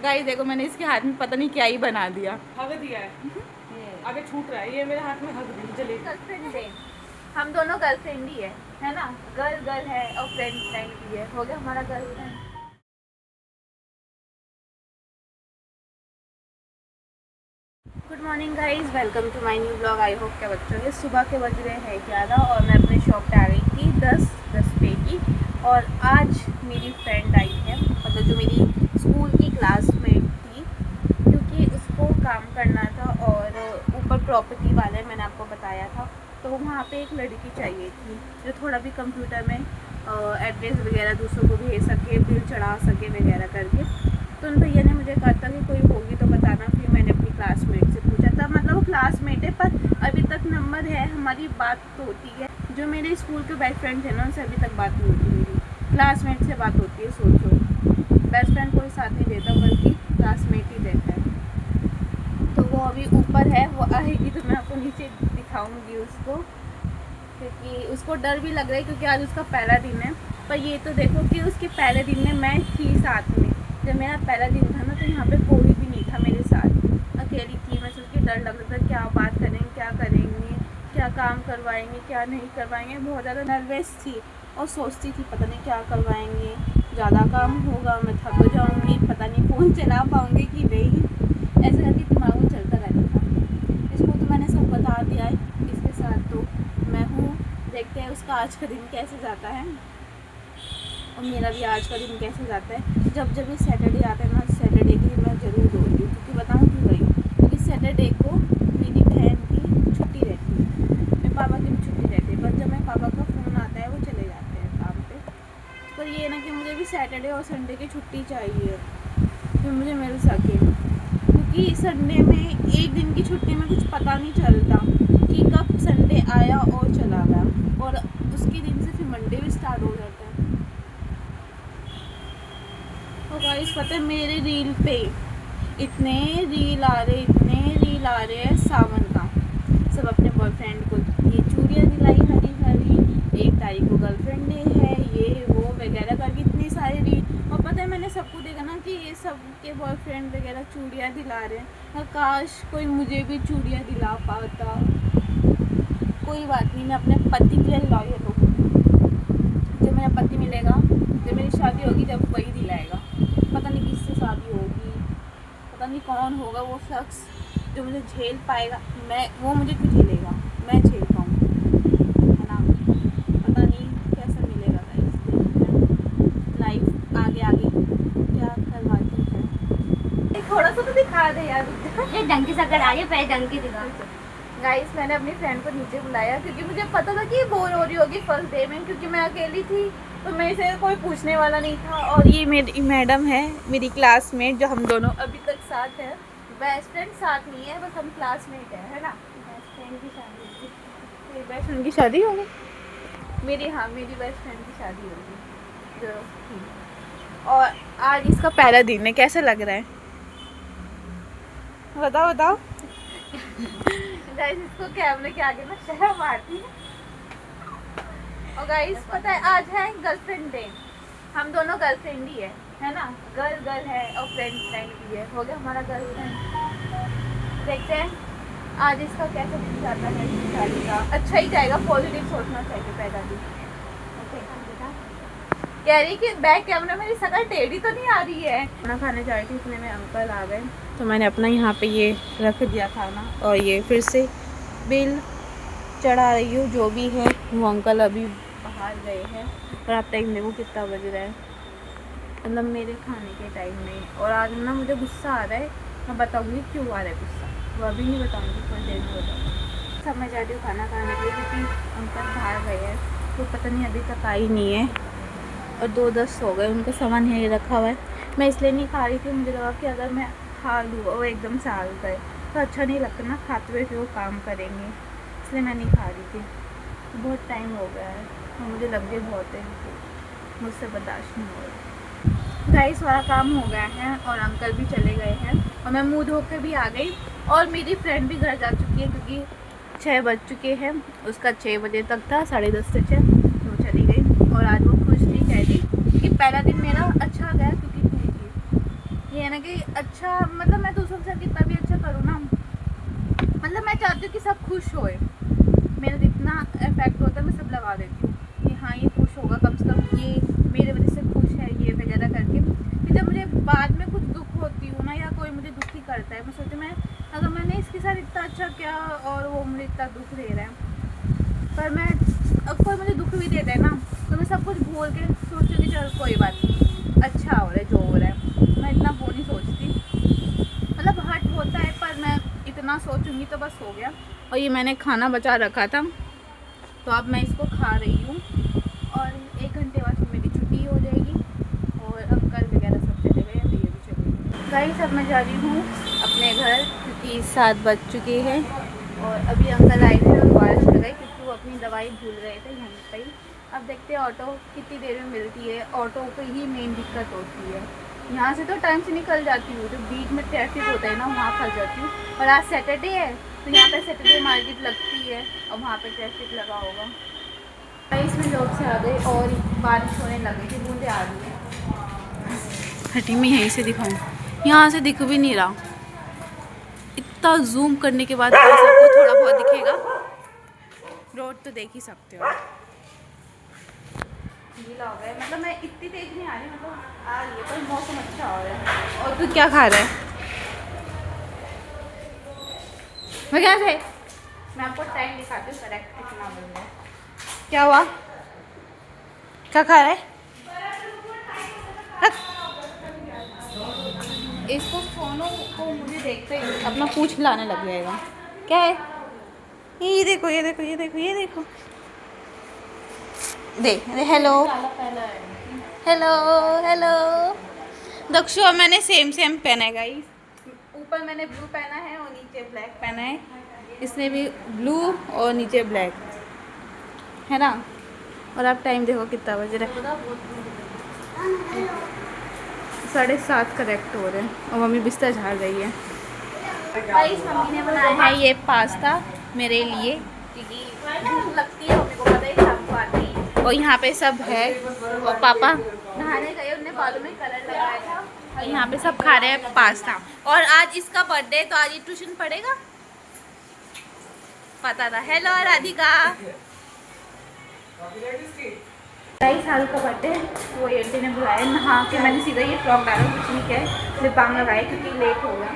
Guys देखो मैंने इसके हाथ में पता नहीं क्या ही बना दिया। हग दिया है, आगे छूट रहा है, ये मेरे हाथ में हग दी। चलिए गर्लफ्रेंड है, हम दोनों गर्लफ्रेंड ही है ना। गर्ल गर्ल है और फ्रेंड फ्रेंड भी है, हो गया हमारा girlfriend. Good morning guys, welcome to my new blog. I hope क्या बच्चों के सुबह के बज रहे हैं 11 और मैं अपने शॉप पे आ गई थी 10 पे की। और आज मेरी फ्रेंड आई है, मतलब जो मेरी स्कूल की क्लासमेट थी, क्योंकि उसको काम करना था और ऊपर प्रॉपर्टी वाले मैंने आपको बताया था, तो वहाँ पे एक लड़की चाहिए थी जो थोड़ा भी कंप्यूटर में एड्रेस वगैरह दूसरों को भेज सके, बिल चढ़ा सके वगैरह करके। तो उन भैया ने मुझे कहा था कि कोई होगी तो बताना। फिर मैंने अपनी क्लासमेट से पूछा था, मतलब वो क्लासमेट है पर अभी तक नंबर है, हमारी बात तो होती है। जो मेरे स्कूल के बेस्ट फ्रेंड थे ना, उनसे अभी तक बात नहीं होती, मेरी क्लासमेट से बात होती है। सोचो, बेस्ट फ्रेंड कोई साथ नहीं देता बल्कि क्लासमेट ही देता है। तो वो अभी ऊपर है, वो आएगी तो मैं आपको नीचे दिखाऊंगी उसको, क्योंकि उसको डर भी लग रहा है क्योंकि आज उसका पहला दिन है। पर ये तो देखो कि उसके पहले दिन में मैं थी साथ में। जब मेरा पहला दिन था ना, तो यहाँ पे कोई भी नहीं था मेरे साथ, अकेली थी मैं। सोच के डर लग रहा था क्या बात करेंगे, क्या करेंगे, क्या काम करवाएंगे, क्या नहीं करवाएंगे। बहुत ज़्यादा नर्वस थी और सोचती थी पता नहीं क्या करवाएंगे, ज़्यादा काम होगा, मैं थक जाऊँगी, पता नहीं फ़ोन चला पाऊँगी कि नहीं। ऐसे करके दिमाग में चलता रहता था। इसको तो मैंने सब बता दिया है, इसके साथ तो मैं हूँ। देखते हैं उसका आज का दिन कैसे जाता है और मेरा भी आज का दिन कैसे जाता है। जब जब ये सैटरडे आता है ना, सैटरडे के दिन मैं ज़रूर दौड़ती हूँ, क्योंकि बताऊँ क्यों गई, क्योंकि सैटरडे को मेरी बहन की छुट्टी रहती है, मेरे पापा की भी छुट्टी रहती है। पर जब मेरे पापा का फ़ोन आता है वो चले जाते हैं काम पे। पर ये ना कि मुझे भी सैटरडे और संडे की छुट्टी चाहिए जो मुझे मिल सके, क्योंकि संडे में एक दिन की छुट्टी में कुछ पता नहीं चलता कि कब संडे आया और चला गया, और उसके दिन से फिर मंडे भी स्टार्ट हो जाता है। और गाइस पता है मेरे रील पे इतने रील आ रहे हैं सावन का। सब अपने बॉयफ्रेंड को ये चूड़ियाँ दिलाई हरी हरी, 1 तारीख को गर्लफ्रेंड डे है, ये वो वगैरह करके इतनी सारी रील। और पता है मैंने सबको देखा ना कि ये सब के बॉयफ्रेंड वगैरह चूड़ियाँ दिला रहे हैं। काश कोई मुझे भी चूड़ियाँ दिला पाता। कोई बात नहीं, मैं अपने पति के लिए लॉयल हूँ। जब मेरा पति मिलेगा, जब मेरी शादी होगी, जब वही दिलाएगा। पता नहीं किससे शादी होगी, पता नहीं कौन होगा वो शख्स जो मुझे झेल पाएगा। वो मुझे क्यों झेलेगा, मैं झेल पाऊँगी, है ना। पता नहीं कैसा मिलेगा लाइफ आगे आगे क्या करवाती है। थोड़ा सा तो दिखा दे यार, ये डंकी से अगर आ रही है, पहले डंकी दिखा। गाइस मैंने अपनी फ्रेंड को नीचे बुलाया क्योंकि मुझे पता था कि ये बोर हो रही होगी फर्स्ट डे में, क्योंकि मैं अकेली थी तो मेरे से कोई पूछने वाला नहीं था। और ये मेरी मैडम है, मेरी क्लासमेट, जो हम दोनों अभी तक साथ है। बेस्ट फ्रेंड साथ नहीं है, बस हम क्लासमेट है ना। बेस्ट फ्रेंड की शादी, मेरी बेस्ट फ्रेंड की शादी होगी मेरी, हाँ मेरी बेस्ट फ्रेंड की शादी होगी जो थी। और आज इसका पहला दिन है, कैसा लग रहा है बताओ बताओ। गाइस इसको कैमरे के आगे ना शर्म आती है। और गाइस पता है आज है गर्लफ्रेंड डे, हम दोनों गर्लफ्रेंड ही है ना। गर्ल गर्ल है और फ्रेंड फ्रेंड भी है, हो गया हमारा गर्लफ्रेंड। देखते हैं आज इसका कैसा दिन जाता है शादी का। अच्छा ही जाएगा, पॉजिटिव सोचना चाहिए पहला दिन। कह रही कि बैक कैमरा मेरी शक्ल टेढ़ी तो नहीं आ रही है। खाना खाने जा रही थी, इतने में अंकल आ गए तो मैंने अपना यहाँ पे ये रख दिया खाना, और ये फिर से बिल चढ़ा रही हूँ। जो भी है वो अंकल अभी बाहर गए हैं और आप टाइम देखो कितना बज रहा है, मतलब मेरे खाने के टाइम में। और आज ना मुझे गुस्सा आ रहा है, मैं बताऊँगी क्यों आ रहा है गुस्सा, वो अभी नहीं बताऊँगी, थोड़ी देर में बताऊँगी। सब मैं जा रही हूँ खाना खाने के लिए क्योंकि अंकल बाहर गए हैं, तो पता नहीं अभी तक आई नहीं है और 2:10 हो गए, उनका सामान यहीं रखा हुआ है। मैं इसलिए नहीं खा रही थी, मुझे लगा कि अगर मैं खा लूँ और एकदम से आ गए तो अच्छा नहीं लगता ना, खाते हुए फिर वो काम करेंगे, इसलिए मैं नहीं खा रही थी। बहुत टाइम हो गया है और मुझे लग भी बहुत है, मुझसे बर्दाश्त नहीं हो रहा। गाइस वाला काम हो गया है और अंकल भी चले गए हैं और मैं मुँह धो के भी आ गई। और मेरी फ्रेंड भी घर जा चुकी है क्योंकि 6 बज चुके हैं, उसका 6 बजे तक था, 10:30 से 6, तो चली गई। और आज वो खुश नहीं, कह रही कि पहला दिन मेरा अच्छा गया क्योंकि तुम थी। ये है ना कि अच्छा, मतलब मैं दूसरों के साथ कितना भी अच्छा करूँ ना, मतलब मैं चाहती हूँ कि सब खुश होए। मेरा जितना इफेक्ट होता है मैं सब लगा देती हूँ कि हाँ ये खुश होगा, कम से कम ये मेरे वजह से खुश है, ये वगैरह करके। फिर जब मुझे बाद में कुछ दुख होती हूँ ना, या कोई मुझे दुखी करता है, मैं सोचती मैं अगर मैंने इसके साथ इतना अच्छा किया और वो मुझे इतना दुख दे रहा है, पर मैं अब कोई मुझे दुख भी देता है ना, तो मैं सब कुछ भूल के सोचती हूँ कि चल कोई बात नहीं, अच्छा हो रहा है जो हो रहा है। मैं इतना वो नहीं सोचती, मतलब हर्ट होता है, पर मैं इतना सोचूंगी तो बस हो गया। और ये मैंने खाना बचा रखा था, तो अब मैं इसको खा रही हूँ और 1 घंटे बाद मेरी छुट्टी हो जाएगी और अंकल वगैरह सब चले गए, तो ये भी चले। गाइस अब मैं जा रही हूँ अपने घर क्योंकि 7 बज चुके हैं और अभी अंकल आए थे और बारिश लग गई क्योंकि वो अपनी दवाई भूल रहे थे यहाँ पर ही। अब देखते हैं ऑटो कितनी देर में मिलती है, ऑटो को ही मेन दिक्कत होती है। यहाँ से तो टाइम से निकल जाती हूँ, जो बीच में ट्रैफिक होता है ना वहाँ फंस जाती हूँ। और आज सैटरडे है तो यहाँ पे सैटरडे मार्केट लगती है और वहाँ पे ट्रैफिक लगा होगा। इसमें जॉब से आ गए और बारिश होने लगी थी, बूंदे आ रही है। हटी मैं यहीं से दिखाऊँ, यहाँ से दिख भी नहीं रहा, इतना जूम करने के बाद सबको थोड़ा बहुत दिखेगा। रोड तो देख ही सकते हो। गीला हो गया, मतलब मैं इतनी तेज नहीं आ रही, मतलब आ रही है पर मौसम अच्छा हो रहा है। और तू क्या खा रहा है? मैं क्या से मैं आपको टाइम दिखाती हूँ करेक्ट कितना बन रहा है। क्या हुआ? क्या खा रहा है? इसको सोनू को मुझे देखते ही अपना पूंछ हिलाने लग जाएगा। क्या है? ये देखो ये देखो ये देखो ये देखो, देख हेलो हेलो हेलो। दक्षु और मैंने सेम सेम पहना है गाइस, ऊपर मैंने ब्लू पहना है और नीचे ब्लैक पहना है, इसने भी ब्लू और नीचे ब्लैक है ना। और आप टाइम देखो कितना बज रहा है, 7:30 करेक्ट हो रहे हैं और मम्मी बिस्तर झाड़ रही है। गाइस मम्मी ने बनाया है ये पास्ता मेरे लिए क्योंकि भूख लगती है, मम्मी को पता है शाम को आती है। और यहाँ पे सब है और पापा नहाने गए, उन्हें बालों में कलर लगाया था और यहाँ पे सब खा रहे हैं पास्ता। और आज इसका बर्थडे है तो आज ये ट्यूशन पढ़ेगा, पता था। हेलो राधिका, 2.5 साल का बर्थडे, वो एंटी ने बुलाया, नहा के मैंने सीधा ये फ्रॉक डाला, कुछ नहीं किया है, लिप बाम लगाए क्योंकि लेट हो गया।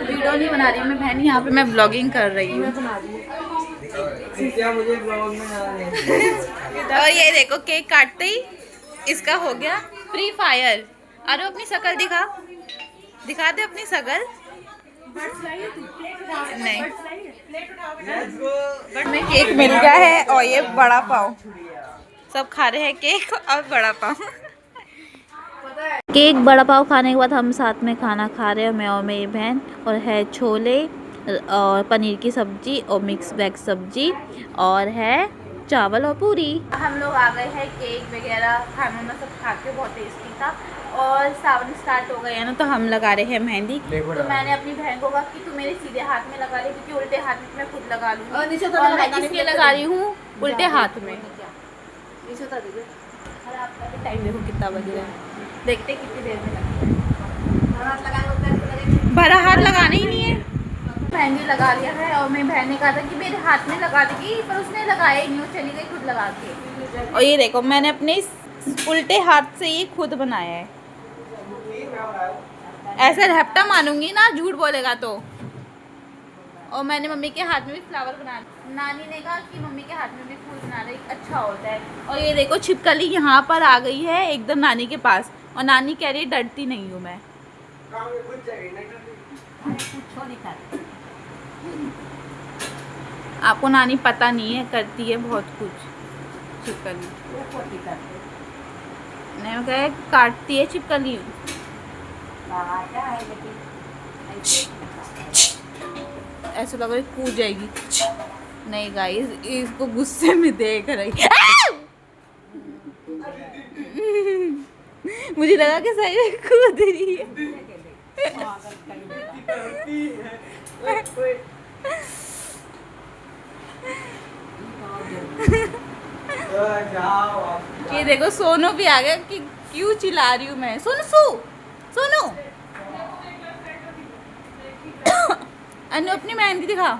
वीडियो नहीं बना रही हूँ मैं बहन, यहाँ पे मैं ब्लॉगिंग कर रही हूँ। और ये देखो केक काटते ही इसका हो गया फ्री फायर। अरे अपनी शक्ल दिखा, दिखा दे अपनी शक्ल। नहीं में केक मिल गया है और ये बड़ा पाव, सब खा रहे हैं केक और बड़ा पाव। केक बड़ा पाव खाने के बाद हम साथ में खाना खा रहे हैं, मैं और मेरी बहन, और है छोले और पनीर की सब्जी और मिक्स वेज सब्जी और है चावल और पूरी। हम लोग आ गए हैं, केक वगैरह खाना में सब खा के बहुत टेस्टी था। और सावन स्टार्ट हो गए हैं ना तो हम लगा रहे हैं मेहंदी। तो मैंने अपनी बहन को कहा कि तू मेरे सीधे हाथ में लगा ले क्योंकि उल्टे हाथ में मैं खुद लगा लूँगी, और मैं इसलिए लगा रही हूँ उल्टे हाथ में। अरे आपका भी टाइम देखो कितना बज रहा है, देखते कितनी देर में लगता है। भरा हाथ लगाना ही नहीं है। मेहंदी लगा लिया है और मेरी बहन ने कहा था कि मेरे हाथ में लगा देगी, पर उसने लगाया ही नहीं, वो चली गई खुद लगा के। और ये देखो मैंने अपने उल्टे हाथ से ये खुद बनाया है। ऐसे रैप्टा मानूंगी ना झूठ बोलेगा तो। और मैंने मम्मी के हाथ में भी फ्लावर बना, नानी ने कहा कि मम्मी के हाथ में भी फूल बना रही अच्छा होता है। और ये देखो छिपकली यहाँ पर आ गई है एकदम नानी के पास, और नानी कह रही डरती नहीं हूँ मैं। आपको नानी पता नहीं है, करती है बहुत कुछ छिपकली। नहीं कहे काटती है छिपकली। ऐसा लग रहा है कूद जाएगी। नहीं गाइस, इसको गुस्से में देख रही। मुझे लगा कि सही में कूद रही है। ये देखो सोनू भी आ गया कि क्यों चिल्ला रही हूँ मैं। सोनू सोनू अनु अपनी मेहंदी दिखा।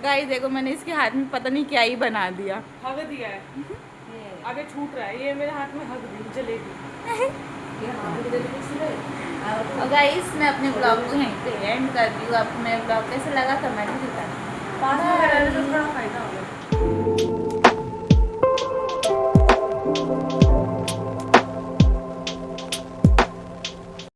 गाइस देखो मैंने इसके हाथ में पता नहीं क्या ही बना दिया। हग दिया है, आगे छूट रहा है। ये मेरे हाथ में हग दी जलेबी। और गाइस मैं अपने ब्लॉग को यहीं पे एंड कर रही हूँ। आपको मेरा ब्लॉग कैसा लगा कमेंट में बताना। पास में रहने से थोड़ा फायदा होगा।